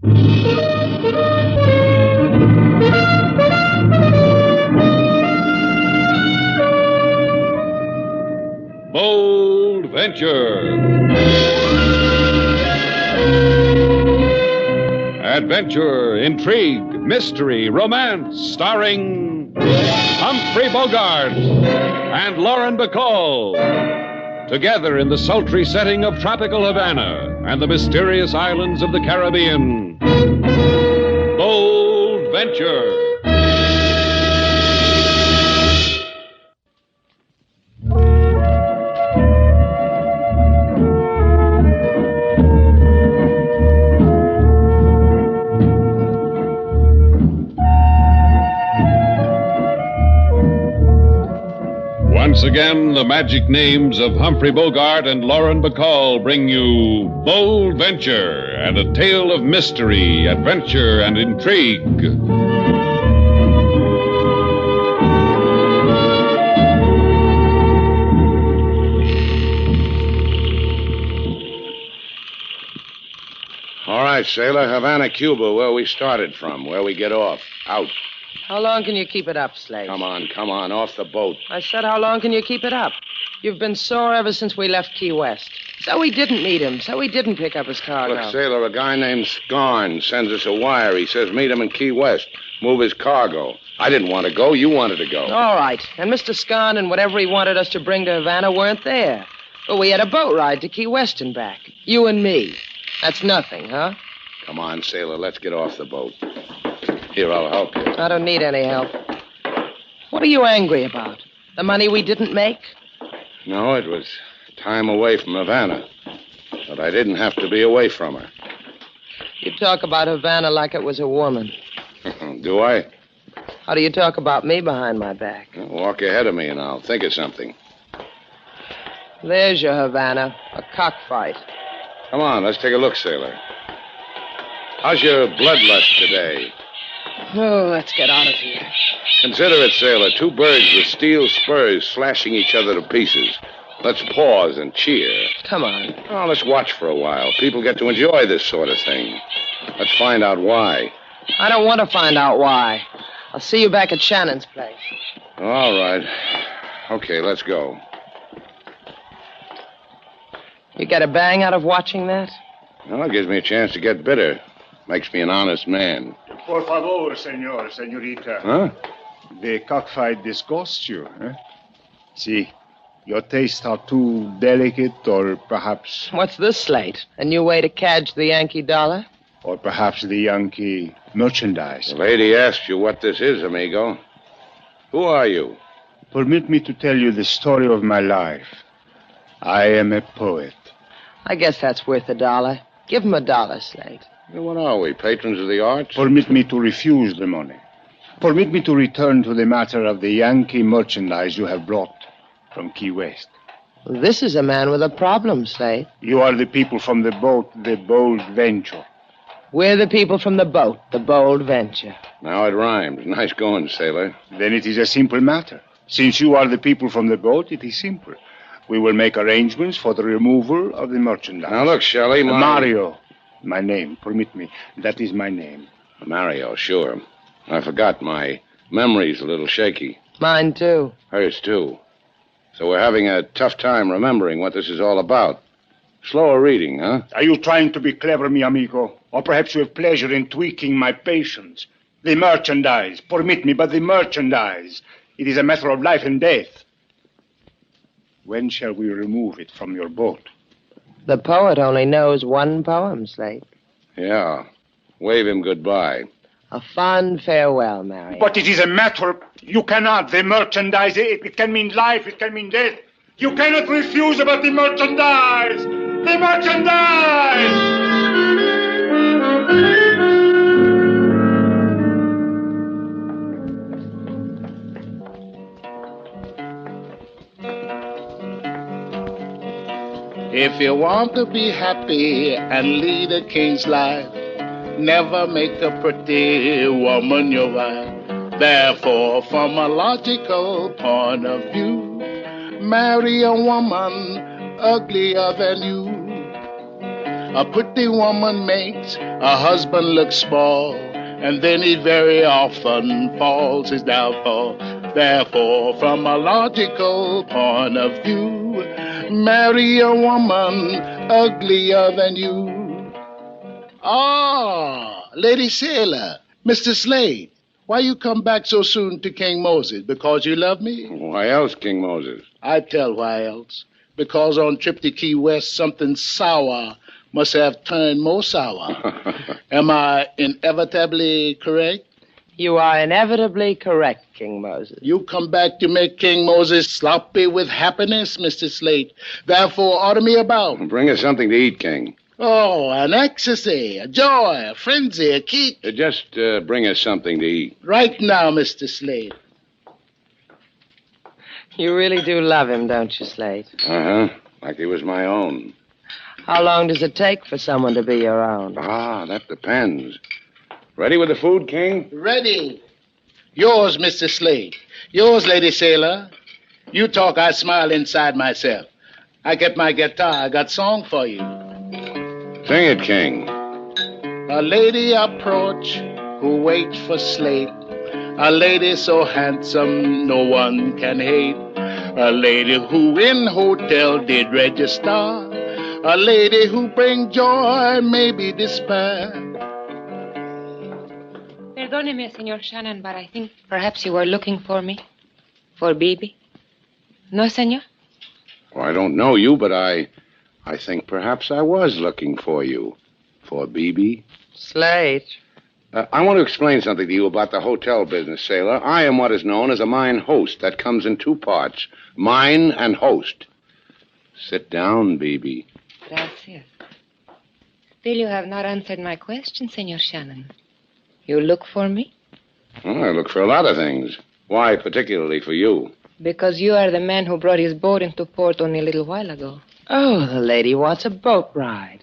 Bold Venture. Adventure, intrigue, mystery, romance, starring Humphrey Bogart and Lauren Bacall. Together in the sultry setting of tropical Havana and the mysterious islands of the Caribbean. Bold Venture. Once again, the magic names of Humphrey Bogart and Lauren Bacall bring you Bold Venture and a tale of mystery, adventure, and intrigue. All right, sailor. Havana, Cuba, where we started from, where we get off. Out. How long can you keep it up, Slate? Come on, off the boat. I said, how long can you keep it up? You've been sore ever since we left Key West. So we didn't meet him. So he didn't pick up his cargo. Look, sailor, a guy named Scarn sends us a wire. He says meet him in Key West. Move his cargo. I didn't want to go. You wanted to go. All right. And Mr. Scarn and whatever he wanted us to bring to Havana weren't there. But we had a boat ride to Key West and back. You and me. That's nothing, huh? Come on, sailor. Let's get off the boat. Here, I'll help you. I don't need any help. What are you angry about? The money we didn't make? No, it was time away from Havana. But I didn't have to be away from her. You talk about Havana like it was a woman. Do I? How do you talk about me behind my back? Well, walk ahead of me and I'll think of something. There's your Havana, a cockfight. Come on, let's take a look, sailor. How's your bloodlust today? Oh, let's get out of here. Consider it, sailor. Two birds with steel spurs slashing each other to pieces. Let's pause and cheer. Come on. Oh, let's watch for a while. People get to enjoy this sort of thing. Let's find out why. I don't want to find out why. I'll see you back at Shannon's place. All right. Okay, let's go. You get a bang out of watching that? Well, it gives me a chance to get bitter. Makes me an honest man. Por favor, senorita. Huh? The cockfight disgusts you, eh? See, your tastes are too delicate, or perhaps... What's this, Slate? A new way to cadge the Yankee dollar? Or perhaps the Yankee merchandise. The lady asked you what this is, amigo. Who are you? Permit me to tell you the story of my life. I am a poet. I guess that's worth $1. Give him $1, Slate. What are we, patrons of the arts? Permit me to refuse the money. Permit me to return to the matter of the Yankee merchandise you have brought from Key West. This is a man with a problem, Slate. You are the people from the boat, the Bold Venture. We're the people from the boat, the Bold Venture. Now it rhymes. Nice going, sailor. Then it is a simple matter. Since you are the people from the boat, it is simple. We will make arrangements for the removal of the merchandise. Now look, Shelley, Mario. My name, permit me. That is my name. Mario, sure. I forgot. My memory's a little shaky. Mine, too. Hers, too. So we're having a tough time remembering what this is all about. Slower reading, huh? Are you trying to be clever, mi amigo? Or perhaps you have pleasure in tweaking my patience? The merchandise. Permit me, but the merchandise. It is a matter of life and death. When shall we remove it from your boat? The poet only knows one poem, Slate. Yeah. Wave him goodbye. A fond farewell, Marion. But it is a matter... You cannot. The merchandise, it can mean life, it can mean death. You cannot refuse about the merchandise! The merchandise! If you want to be happy and lead a king's life, never make a pretty woman your wife. Therefore, from a logical point of view, marry a woman uglier than you. A pretty woman makes a husband look small, and then he very often falls his downfall. Therefore, from a logical point of view, marry a woman uglier than you. Ah, Lady Sailor, Mr. Slade, why you come back so soon to King Moses? Because you love me? Why else, King Moses? I tell why else. Because on trip to Key West, something sour must have turned more sour. Am I inevitably correct? You are inevitably correct, King Moses. You come back to make King Moses sloppy with happiness, Mr. Slate. Therefore, order me about. Bring us something to eat, King. Oh, an ecstasy, a joy, a frenzy, a kick. Just bring us something to eat. Right now, Mr. Slate. You really do love him, don't you, Slate? Uh-huh. Like he was my own. How long does it take for someone to be your own? Ah, that depends. Ready with the food, King? Ready. Yours, Mr. Slade. Yours, Lady Sailor. You talk, I smile inside myself. I get my guitar, I got song for you. Sing it, King. A lady approach who wait for Slate. A lady so handsome no one can hate. A lady who in hotel did register. A lady who bring joy, maybe despair. Perdóneme, Señor Shannon, but I think perhaps you were looking for me. For Bibi. No, Señor? Well, I don't know you, but I think perhaps I was looking for you. For Bibi. Slate. I want to explain something to you about the hotel business, sailor. I am what is known as a mine host. That comes in two parts. Mine and host. Sit down, Bibi. Gracias. Still, you have not answered my question, Señor Shannon. You look for me? Well, I look for a lot of things. Why particularly for you? Because you are the man who brought his boat into port only a little while ago. Oh, the lady wants a boat ride.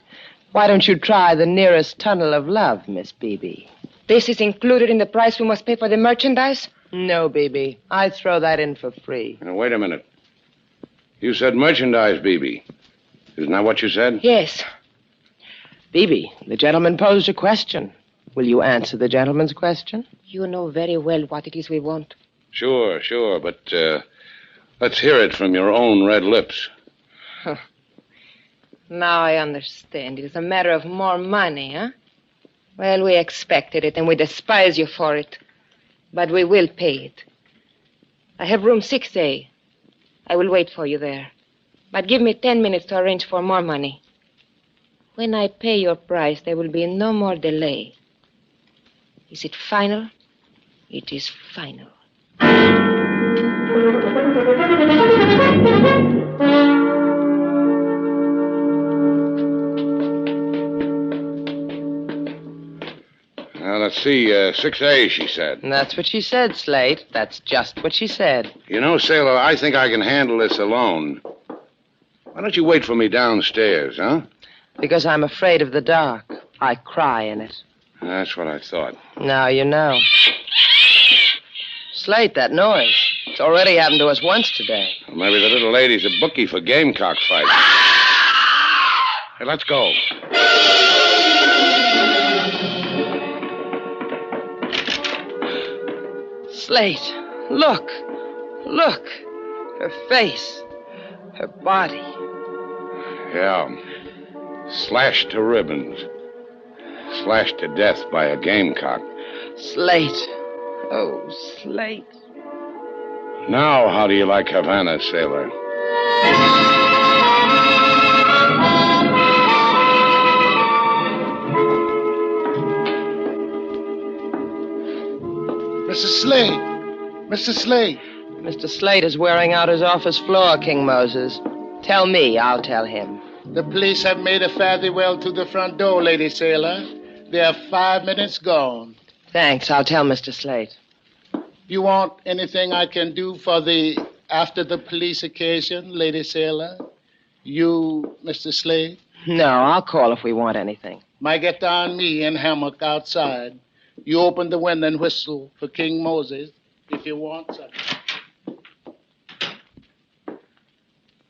Why don't you try the nearest tunnel of love, Miss Bibi? This is included in the price we must pay for the merchandise? No, Bibi. I throw that in for free. Now, wait a minute. You said merchandise, Bibi. Isn't that what you said? Yes. Bibi, the gentleman posed a question. Will you answer the gentleman's question? You know very well what it is we want. Sure, but let's hear it from your own red lips. Now I understand. It is a matter of more money, huh? Well, we expected it, and we despise you for it. But we will pay it. I have room 6A. I will wait for you there. But give me 10 minutes to arrange for more money. When I pay your price, there will be no more delay. Is it final? It is final. Now, let's see. 6A, she said. And that's what she said, Slate. That's just what she said. You know, sailor, I think I can handle this alone. Why don't you wait for me downstairs, huh? Because I'm afraid of the dark. I cry in it. That's what I thought. Now you know. Slate, that noise. It's already happened to us once today. Well, maybe the little lady's a bookie for gamecock fights. Hey, let's go. Slate, look. Look. Her face. Her body. Yeah. Slashed to ribbons. Slashed to death by a gamecock. Slate. Oh, Slate. Now, how do you like Havana, sailor? Mr. Slade. Mr. Slade. Mr. Slate is wearing out his office floor, King Moses. Tell me, I'll tell him. The police have made a fare-thee-well to the front door, Lady Sailor. They are 5 minutes gone. Thanks, I'll tell Mr. Slate. You want anything I can do for the after the police occasion, Lady Sailor? You, Mr. Slade? No, I'll call if we want anything. My guitar and me in hammock outside. You open the window and whistle for King Moses if you want something.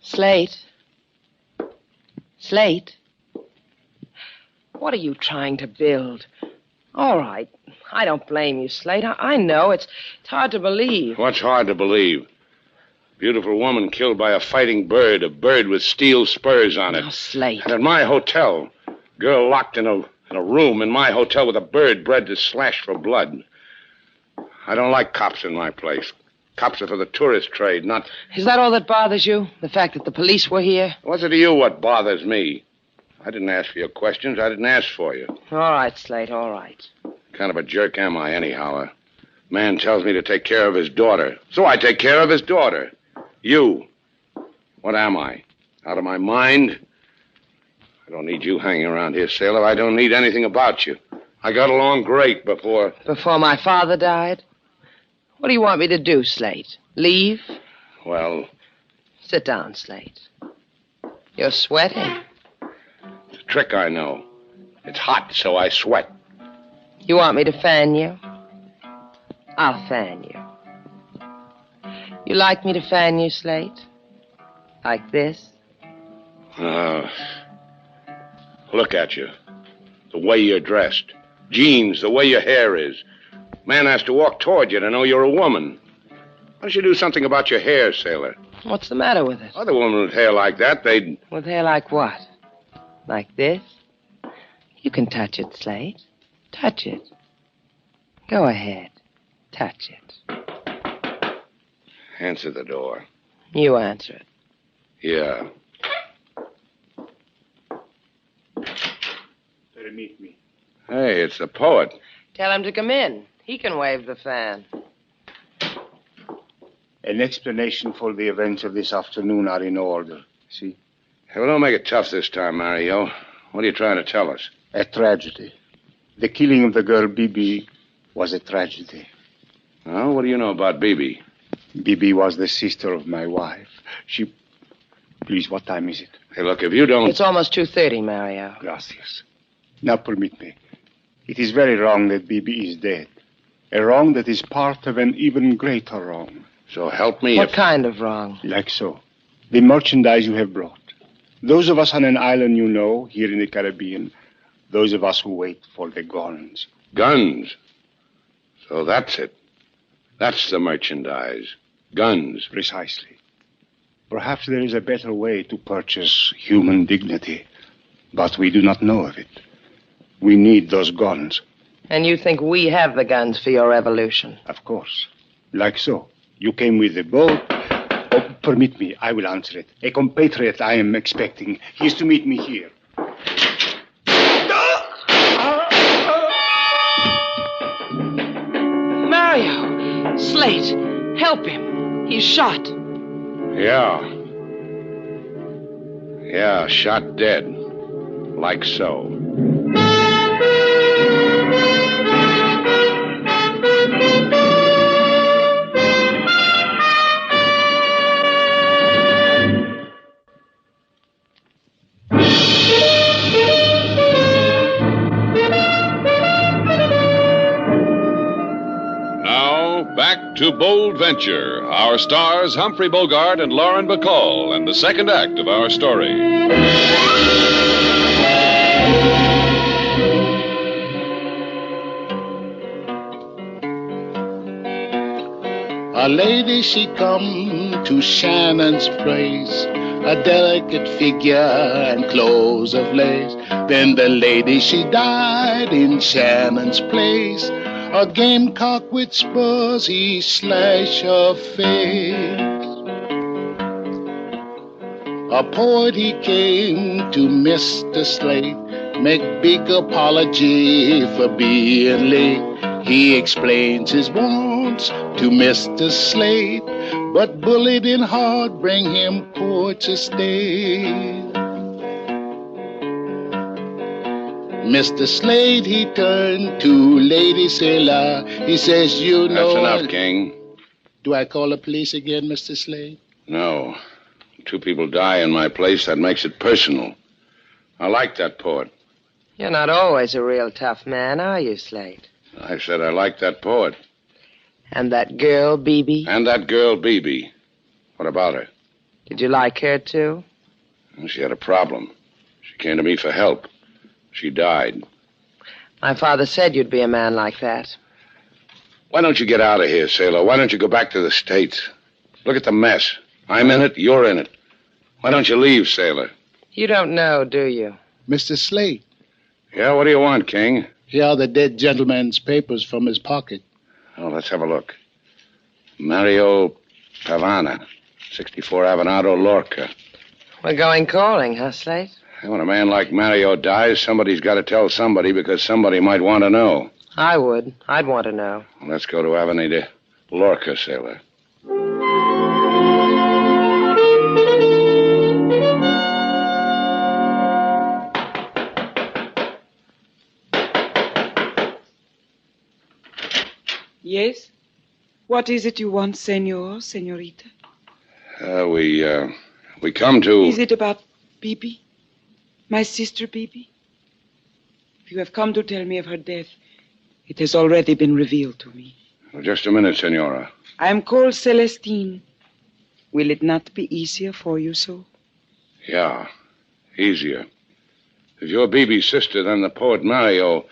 Slate? Slate? What are you trying to build? All right. I don't blame you, Slate. I know it's hard to believe. What's hard to believe? Beautiful woman killed by a fighting bird, a bird with steel spurs on it. Oh, Slate. And at my hotel, girl locked in a room in my hotel with a bird bred to slash for blood. I don't like cops in my place. Cops are for the tourist trade, not... Is that all that bothers you? The fact that the police were here? What's it to you what bothers me? I didn't ask for your questions. I didn't ask for you. All right, Slate, all right. Kind of a jerk am I, anyhow? A man tells me to take care of his daughter. So I take care of his daughter. You. What am I? Out of my mind? I don't need you hanging around here, sailor. I don't need anything about you. I got along great before... Before my father died? What do you want me to do, Slate? Leave? Well... Sit down, Slate. You're sweating. It's a trick I know. It's hot, so I sweat. You want me to fan you? I'll fan you. You like me to fan you, Slate? Like this? Look at you. The way you're dressed. Jeans, the way your hair is. Man has to walk toward you to know you're a woman. Why don't you do something about your hair, sailor? What's the matter with it? Other women with hair like that, they'd... With hair like what? Like this? You can touch it, Slate. Touch it. Go ahead. Touch it. Answer the door. You answer it. Yeah. Permit me. Hey, it's the poet. Tell him to come in. He can wave the fan. An explanation for the events of this afternoon are in order. See? Hey, well, don't make it tough this time, Mario. What are you trying to tell us? A tragedy. The killing of the girl Bibi was a tragedy. Well, what do you know about Bibi? Bibi was the sister of my wife. She... Please, what time is it? Hey, look, if you don't... It's almost 2:30, Mario. Gracias. Now permit me. It is very wrong that Bibi is dead. A wrong that is part of an even greater wrong. So help me What if... kind of wrong? Like so. The merchandise you have brought. Those of us on an island you know, here in the Caribbean. Those of us who wait for the guns. Guns. So that's it. That's the merchandise. Guns. Precisely. Perhaps there is a better way to purchase human dignity. But we do not know of it. We need those guns. And you think we have the guns for your revolution? Of course. Like so. You came with the boat. Oh, permit me. I will answer it. A compatriot I am expecting. He is to meet me here. Mario! Slate! Help him. He's shot. Yeah. Yeah, shot dead. Like so. Back to Bold Venture. Our stars, Humphrey Bogart and Lauren Bacall, and the second act of our story. A lady, she come to Shannon's place, a delicate figure and clothes of lace. Then the lady, she died in Shannon's place. A gamecock with spurs, he slashed her face. A poet, he came to Mr. Slate, make big apology for being late. He explains his wants to Mr. Slate, but bullied in heart bring him poor to stay. Mr. Slade, he turned to Lady Sailor. He says, you know... That's enough, King. Do I call the police again, Mr. Slade? No. Two people die in my place, that makes it personal. I like that poet. You're not always a real tough man, are you, Slate? I said I like that poet. And that girl, Bibi? And that girl, Bibi. What about her? Did you like her, too? Well, she had a problem. She came to me for help. She died. My father said you'd be a man like that. Why don't you get out of here, sailor? Why don't you go back to the States? Look at the mess. I'm in it, you're in it. Why don't you leave, sailor? You don't know, do you? Mr. Slade, Yeah, what do you want, King? here are the dead gentleman's papers from his pocket. Oh, let's have a look. Mario Pavana, 64 Avenado, Lorca. We're going calling, huh, Slate? When a man like Mario dies, somebody's got to tell somebody because somebody might want to know. I would. I'd want to know. Let's go to Avenida Lorca, sailor. Yes? What is it you want, senor, senorita? We come to... Is it about Bibi? My sister Bibi? If you have come to tell me of her death, it has already been revealed to me. Just a minute, senora. I am called Celestine. Will it not be easier for you so? Yeah, easier. If you're Bibi's sister, then the poet Mario...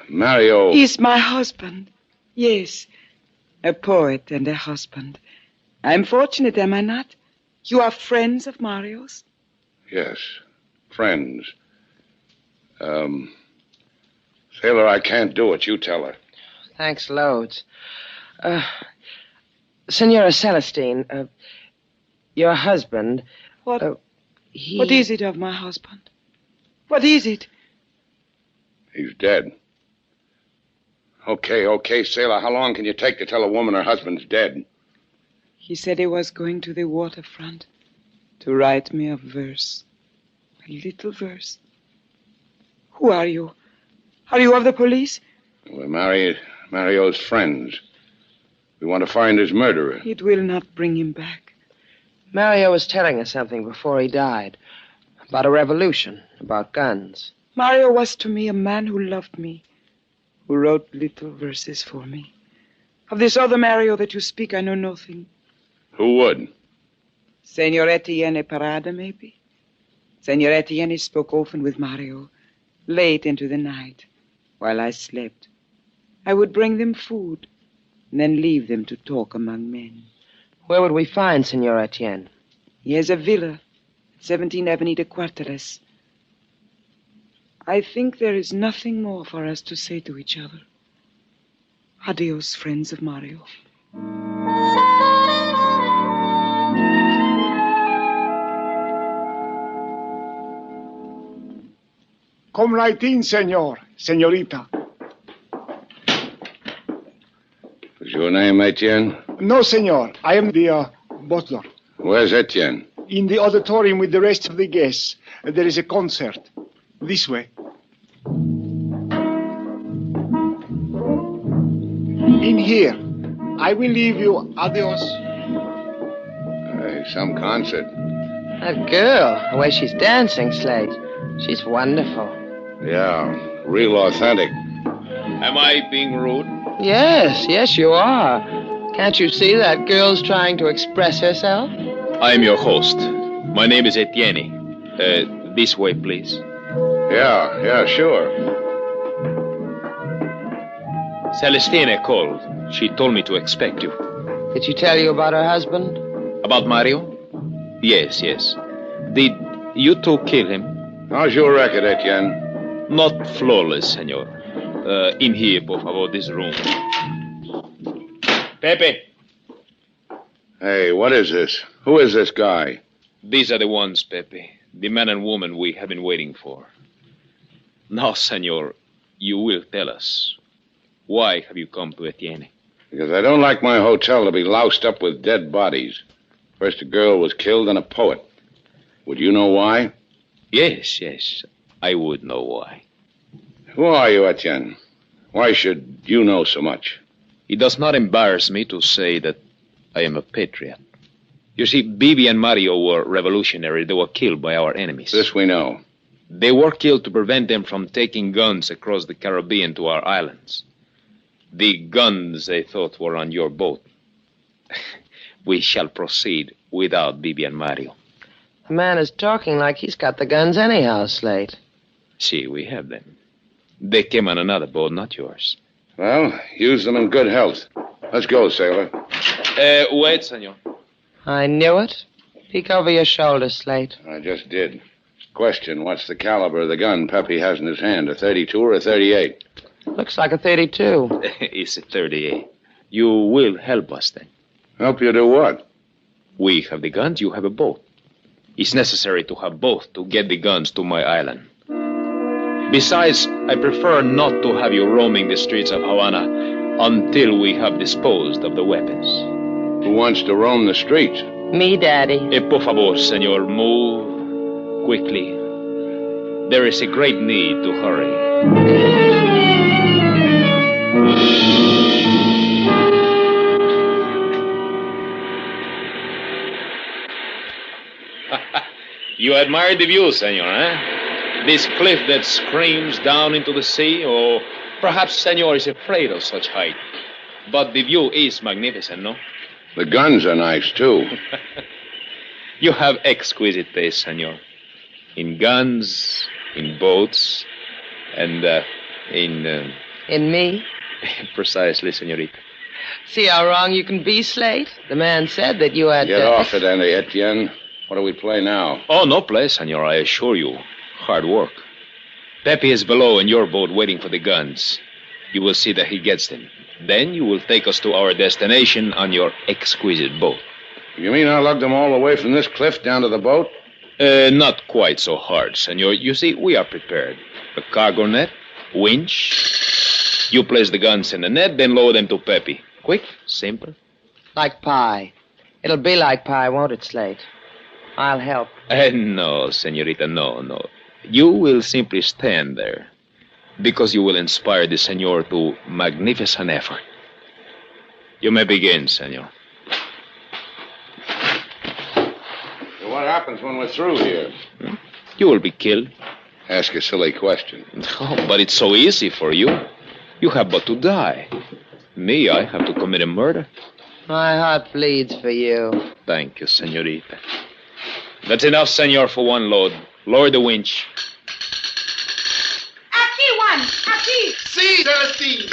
Mario... He's my husband. Yes, a poet and a husband. I'm fortunate, am I not? You are friends of Mario's? Yes, friends. Sailor, I can't do it. You tell her. Thanks loads. Senora Celestine, your husband... What? He... What is it of my husband? What is it? He's dead. Okay, sailor. How long can you take to tell a woman her husband's dead? He said he was going to the waterfront to write me a verse. A little verse. Who are you? Are you of the police? We're Mario's friends. We want to find his murderer. It will not bring him back. Mario was telling us something before he died. About a revolution, about guns. Mario was to me a man who loved me, who wrote little verses for me. Of this other Mario that you speak, I know nothing. Who would? Senor Etienne Parada, maybe? Senor Etienne spoke often with Mario, late into the night, while I slept. I would bring them food, and then leave them to talk among men. Where would we find Senor Etienne? He has a villa, 17 Avenida Cuarteles. I think there is nothing more for us to say to each other. Adios, friends of Mario. Come right in, senor, senorita. Is your name Etienne? No, senor. I am the butler. Where's Etienne? In the auditorium with the rest of the guests. There is a concert. This way. In here. I will leave you. Adios. Hey, some concert. That girl, the way she's dancing, Slade. She's wonderful. Yeah, real authentic. Am I being rude? Yes, you are. Can't you see that girl's trying to express herself? I am your host. My name is Etienne. This way, please. Yeah, sure. Celestine called. She told me to expect you. Did she tell you about her husband? About Mario? Yes. Did you two kill him? How's your record, Etienne? Not flawless, senor. In here, por favor, this room. Pepe. Hey, what is this? Who is this guy? These are the ones, Pepe. The man and woman we have been waiting for. Now, senor, you will tell us. Why have you come to Etienne? Because I don't like my hotel to be loused up with dead bodies. First a girl was killed, then a poet. Would you know why? Yes. I would know why. Who are you, Etienne? Why should you know so much? It does not embarrass me to say that I am a patriot. You see, Bibi and Mario were revolutionary. They were killed by our enemies. This we know. They were killed to prevent them from taking guns across the Caribbean to our islands. The guns they thought were on your boat. We shall proceed without Bibi and Mario. The man is talking like he's got the guns anyhow, Slate. See, we have them. They came on another boat, not yours. Well, use them in good health. Let's go, sailor. Wait, senor. I knew it. Peek over your shoulder, Slate. I just did. Question, what's the caliber of the gun Pepe has in his hand, a 32 or a 38? Looks like a 32. It's a 38. You will help us, then. Help you do what? We have the guns, you have a boat. It's necessary to have both to get the guns to my island. Besides, I prefer not to have you roaming the streets of Havana until we have disposed of the weapons. Who wants to roam the streets? Me, Daddy. Por favor, senor, move quickly. There is a great need to hurry. You admire the view, senor, eh? This cliff that screams down into the sea, or perhaps senor is afraid of such height. But the view is magnificent, no? The guns are nice, too. You have exquisite taste, senor. In guns, in boats, and in... In me? Precisely, senorita. See how wrong you can be, Slate? The man said that you had... Get off it, Andy Etienne. What do we play now? Oh, no play, senor, I assure you. Hard work. Pepe is below in your boat waiting for the guns. You will see that he gets them. Then you will take us to our destination on your exquisite boat. You mean I'll lug them all the way from this cliff down to the boat? Not quite so hard, senor. You see, we are prepared. A cargo net, winch. You place the guns in the net, then lower them to Pepe. Quick, simple. Like pie. It'll be like pie, won't it, Slate? I'll help. No, senorita, no. You will simply stand there, because you will inspire the senor to magnificent effort. You may begin, senor. So what happens when we're through here? You will be killed. Ask a silly question. Oh, but it's so easy for you. You have but to die. Me, I have to commit a murder. My heart bleeds for you. Thank you, senorita. That's enough, senor, for one load. Lower the winch. Aquí, Juan. Aquí. See, Celestine.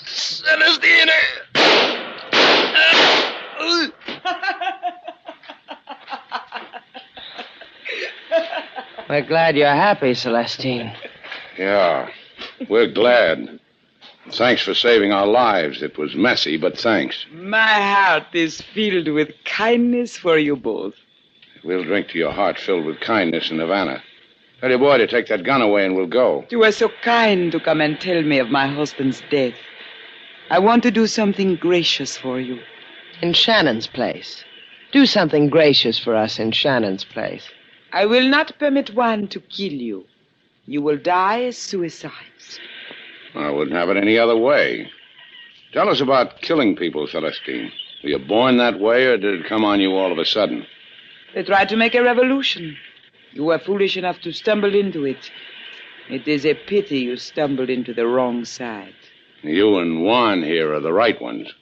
Celestine! We're glad you're happy, Celestine. Yeah, we're glad. Thanks for saving our lives. It was messy, but thanks. My heart is filled with kindness for you both. We'll drink to your heart filled with kindness in Havana. Tell your boy to take that gun away and we'll go. You were so kind to come and tell me of my husband's death. I want to do something gracious for you. In Shannon's place. Do something gracious for us in Shannon's place. I will not permit one to kill you. You will die as suicides. I wouldn't have it any other way. Tell us about killing people, Celestine. Were you born that way, or did it come on you all of a sudden? They tried to make a revolution. You were foolish enough to stumble into it. It is a pity you stumbled into the wrong side. You and Juan here are the right ones.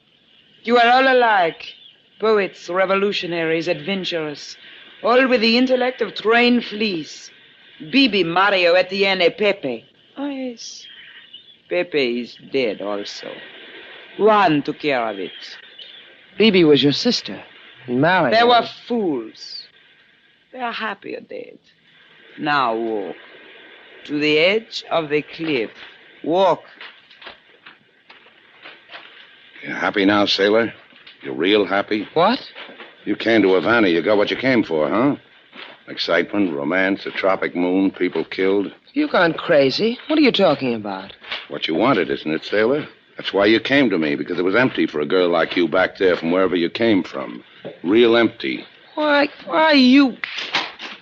You are all alike. Poets, revolutionaries, adventurers. All with the intellect of trained fleas. Bibi, Mario, Etienne, Pepe. Oh, yes. Pepe is dead also. Juan took care of it. Bibi was your sister. And Mario... They were fools. They are happier dead. Now walk. To the edge of the cliff. Walk. You happy now, sailor? You real happy? What? You came to Havana. You got what you came for, huh? Excitement, romance, a tropic moon, people killed. You gone crazy? What are you talking about? What you wanted, isn't it, sailor? That's why you came to me, because it was empty for a girl like you back there from wherever you came from. Real empty. Why you...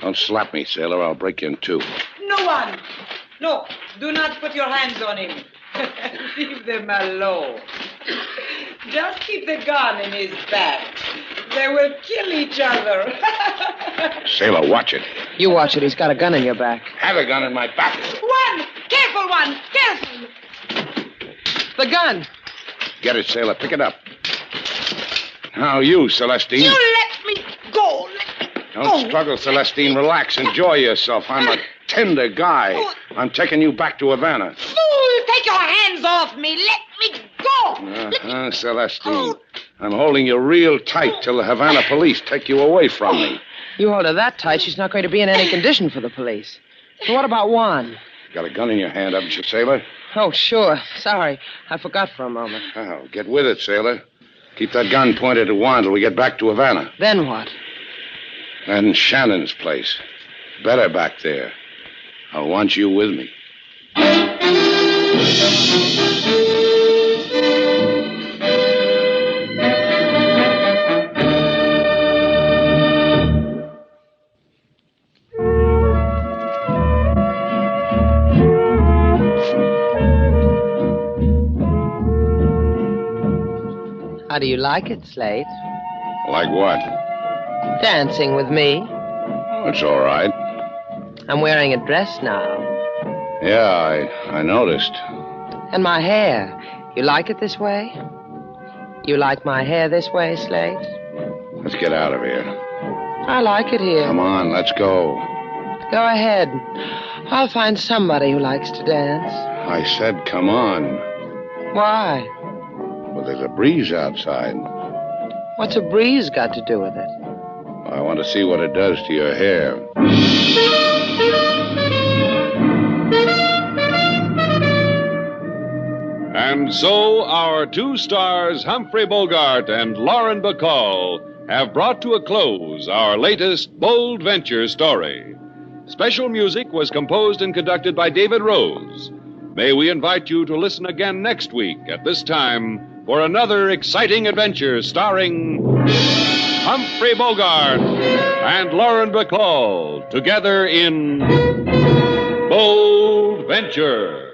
Don't slap me, sailor. I'll break you in two. No one. No, do not put your hands on him. Leave them alone. Just keep the gun in his back. They will kill each other. Sailor, watch it. You watch it. He's got a gun in your back. Have a gun in my back. One. Careful, one. Careful. The gun. Get it, sailor. Pick it up. Now you, Celestine. You let me go. Let me Don't struggle, Celestine. Relax. Enjoy yourself. I'm a tender guy. I'm taking you back to Havana. Fool! Take your hands off me. Let me go. Celestine. I'm holding you real tight till the Havana police take you away from me. You hold her that tight, she's not going to be in any condition for the police. So what about Juan? Got a gun in your hand, haven't you, sailor? Oh, sure. Sorry. I forgot for a moment. Oh, get with it, sailor. Keep that gun pointed at Juan till we get back to Havana. Then what? And Shannon's place. Better back there. I want you with me. How do you like it, Slate? Like what? Dancing with me. It's all right. I'm wearing a dress now. Yeah, I noticed. And my hair. You like it this way? You like my hair this way, Slate? Let's get out of here. I like it here. Come on, let's go. Go ahead. I'll find somebody who likes to dance. I said come on. Why? Well, there's a breeze outside. What's a breeze got to do with it? I want to see what it does to your hair. And so our two stars, Humphrey Bogart and Lauren Bacall, have brought to a close our latest bold venture story. Special music was composed and conducted by David Rose. May we invite you to listen again next week at this time for another exciting adventure starring Humphrey Bogart and Lauren Bacall together in Bold Venture.